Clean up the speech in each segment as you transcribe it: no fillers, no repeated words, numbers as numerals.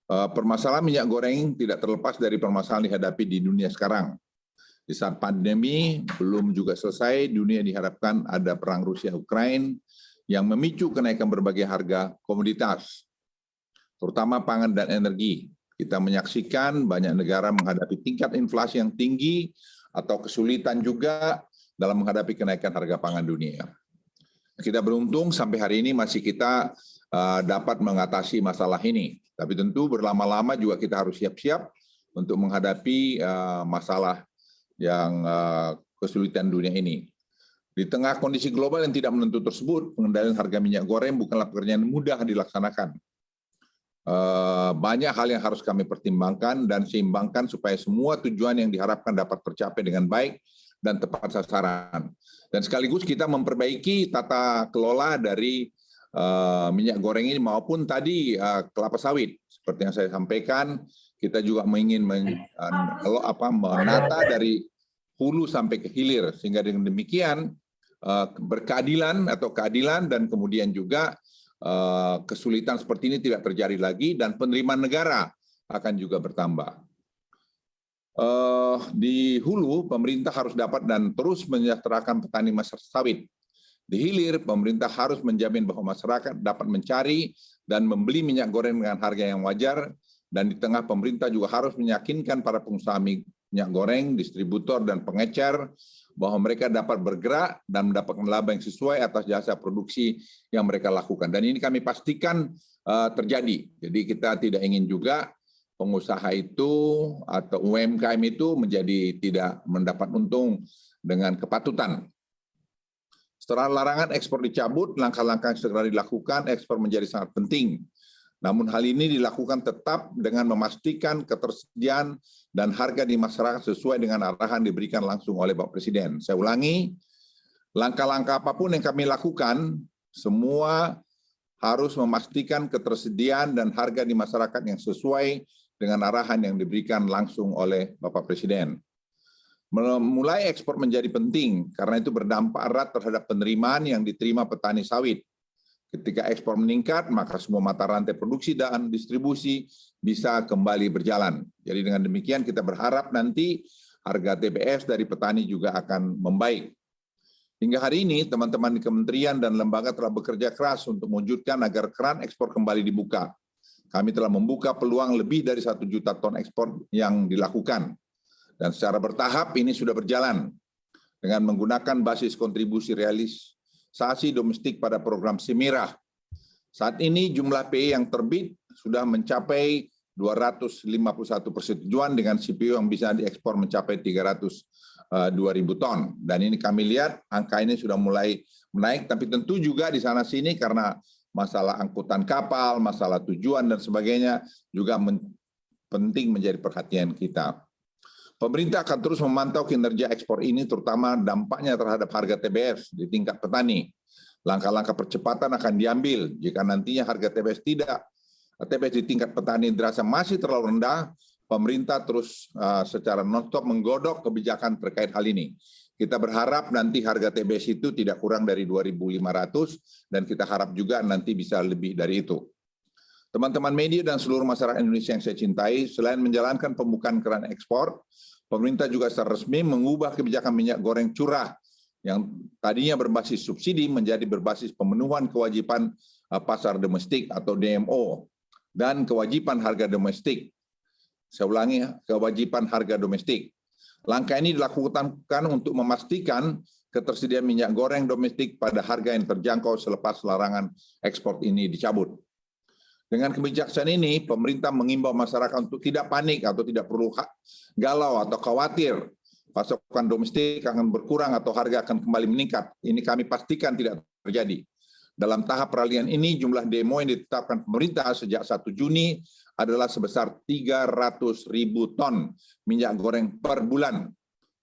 Permasalahan minyak goreng tidak terlepas dari permasalahan dihadapi di dunia sekarang. Di saat pandemi belum juga selesai, dunia diharapkan ada perang Rusia-Ukraina yang memicu kenaikan berbagai harga komoditas, terutama pangan dan energi. Kita menyaksikan banyak negara menghadapi tingkat inflasi yang tinggi atau kesulitan juga dalam menghadapi kenaikan harga pangan dunia. Kita beruntung sampai hari ini masih kita dapat mengatasi masalah ini. Tapi tentu berlama-lama juga kita harus siap-siap untuk menghadapi masalah yang kesulitan dunia ini. Di tengah kondisi global yang tidak menentu tersebut, pengendalian harga minyak goreng bukanlah pekerjaan mudah dilaksanakan. Banyak hal yang harus kami pertimbangkan dan seimbangkan supaya semua tujuan yang diharapkan dapat tercapai dengan baik dan tepat sasaran. Dan sekaligus kita memperbaiki tata kelola dari minyak goreng ini maupun tadi kelapa sawit. Seperti yang saya sampaikan, kita juga ingin menata dari hulu sampai ke hilir, sehingga dengan demikian berkeadilan atau keadilan dan kemudian juga kesulitan seperti ini tidak terjadi lagi dan penerimaan negara akan juga bertambah. Di hulu, pemerintah harus dapat dan terus mensejahterakan petani sawit. Di hilir, pemerintah harus menjamin bahwa masyarakat dapat mencari dan membeli minyak goreng dengan harga yang wajar, dan di tengah pemerintah juga harus meyakinkan para pengusaha minyak goreng, distributor, dan pengecer bahwa mereka dapat bergerak dan mendapatkan laba yang sesuai atas jasa produksi yang mereka lakukan. Dan ini kami pastikan terjadi. Jadi kita tidak ingin juga pengusaha itu atau UMKM itu menjadi tidak mendapat untung dengan kepatutan. Setelah larangan ekspor dicabut, langkah-langkah yang segera dilakukan, ekspor menjadi sangat penting. Namun hal ini dilakukan tetap dengan memastikan ketersediaan dan harga di masyarakat sesuai dengan arahan diberikan langsung oleh Bapak Presiden. Saya ulangi, langkah-langkah apapun yang kami lakukan, semua harus memastikan ketersediaan dan harga di masyarakat yang sesuai dengan arahan yang diberikan langsung oleh Bapak Presiden. Mulai ekspor menjadi penting karena itu berdampak erat terhadap penerimaan yang diterima petani sawit. Ketika ekspor meningkat, maka semua mata rantai produksi dan distribusi bisa kembali berjalan. Jadi dengan demikian kita berharap nanti harga TBS dari petani juga akan membaik. Hingga hari ini, teman-teman di kementerian dan lembaga telah bekerja keras untuk mewujudkan agar keran ekspor kembali dibuka. Kami telah membuka peluang lebih dari 1 juta ton ekspor yang dilakukan. Dan secara bertahap ini sudah berjalan dengan menggunakan basis kontribusi realisasi domestik pada program Semirah. Saat ini jumlah PE yang terbit sudah mencapai 251 persetujuan dengan CPO yang bisa diekspor mencapai 302.000 ton. Dan ini kami lihat angka ini sudah mulai menaik, tapi tentu juga di sana-sini karena masalah angkutan kapal, masalah tujuan dan sebagainya juga penting menjadi perhatian kita. Pemerintah akan terus memantau kinerja ekspor ini, terutama dampaknya terhadap harga TBS di tingkat petani. Langkah-langkah percepatan akan diambil jika nantinya harga TBS di tingkat petani dirasa masih terlalu rendah. Pemerintah terus secara non-stop menggodok kebijakan terkait hal ini. Kita berharap nanti harga TBS itu tidak kurang dari 2.500 dan kita harap juga nanti bisa lebih dari itu. Teman-teman media dan seluruh masyarakat Indonesia yang saya cintai, selain menjalankan pembukaan keran ekspor, pemerintah juga secara resmi mengubah kebijakan minyak goreng curah yang tadinya berbasis subsidi menjadi berbasis pemenuhan kewajiban pasar domestik atau DMO dan kewajiban harga domestik. Saya ulangi, kewajiban harga domestik. Langkah ini dilakukan untuk memastikan ketersediaan minyak goreng domestik pada harga yang terjangkau selepas larangan ekspor ini dicabut. Dengan kebijaksanaan ini, pemerintah mengimbau masyarakat untuk tidak panik atau tidak perlu galau atau khawatir pasokan domestik akan berkurang atau harga akan kembali meningkat. Ini kami pastikan tidak terjadi. Dalam tahap peralihan ini, jumlah demo yang ditetapkan pemerintah sejak 1 Juni adalah sebesar 300.000 ton minyak goreng per bulan.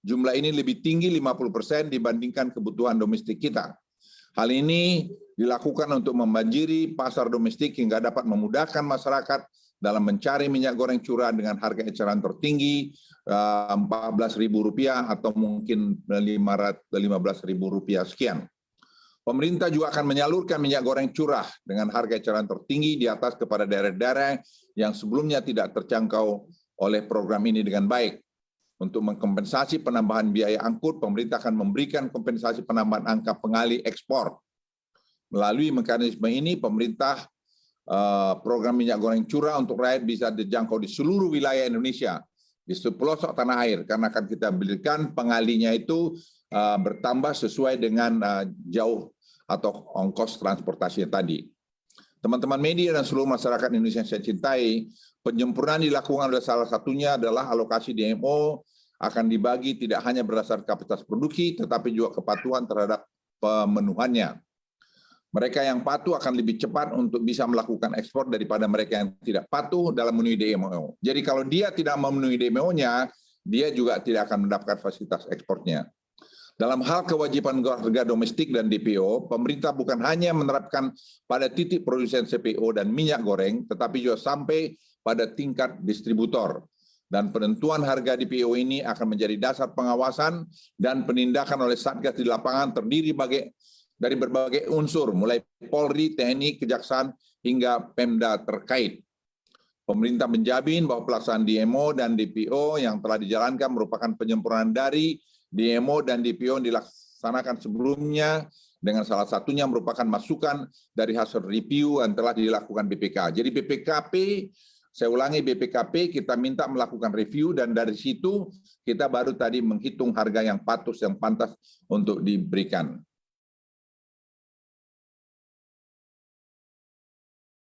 Jumlah ini lebih tinggi 50% dibandingkan kebutuhan domestik kita. Hal ini dilakukan untuk membanjiri pasar domestik hingga dapat memudahkan masyarakat dalam mencari minyak goreng curah dengan harga eceran tertinggi Rp14.000 atau mungkin Rp15.000 sekian. Pemerintah juga akan menyalurkan minyak goreng curah dengan harga eceran tertinggi di atas kepada daerah-daerah yang sebelumnya tidak terjangkau oleh program ini dengan baik. Untuk mengkompensasi penambahan biaya angkut, pemerintah akan memberikan kompensasi penambahan angka pengali ekspor. Melalui mekanisme ini, pemerintah program minyak goreng curah untuk rakyat bisa dijangkau di seluruh wilayah Indonesia, di pelosok tanah air, karena akan kita berikan pengalinya itu bertambah sesuai dengan jauh atau ongkos transportasinya tadi. Teman-teman media dan seluruh masyarakat Indonesia yang saya cintai, penyempurnaan dilakukan oleh salah satunya adalah alokasi DMO akan dibagi tidak hanya berdasar kapasitas produksi, tetapi juga kepatuhan terhadap pemenuhannya. Mereka yang patuh akan lebih cepat untuk bisa melakukan ekspor daripada mereka yang tidak patuh dalam memenuhi DMO. Jadi kalau dia tidak memenuhi DMO-nya, dia juga tidak akan mendapatkan fasilitas ekspornya. Dalam hal kewajiban harga domestik dan DPO, pemerintah bukan hanya menerapkan pada titik produsen CPO dan minyak goreng, tetapi juga sampai pada tingkat distributor. Dan penentuan harga DPO ini akan menjadi dasar pengawasan dan penindakan oleh Satgas di lapangan terdiri dari berbagai unsur, mulai Polri, TNI, Kejaksaan, hingga Pemda terkait. Pemerintah menjamin bahwa pelaksanaan DMO dan DPO yang telah dijalankan merupakan penyempurnaan dari DMO dan DPO yang dilaksanakan sebelumnya, dengan salah satunya merupakan masukan dari hasil review yang telah dilakukan BPK. Jadi BPKP, saya ulangi BPKP, kita minta melakukan review dan dari situ kita baru tadi menghitung harga yang pantas untuk diberikan.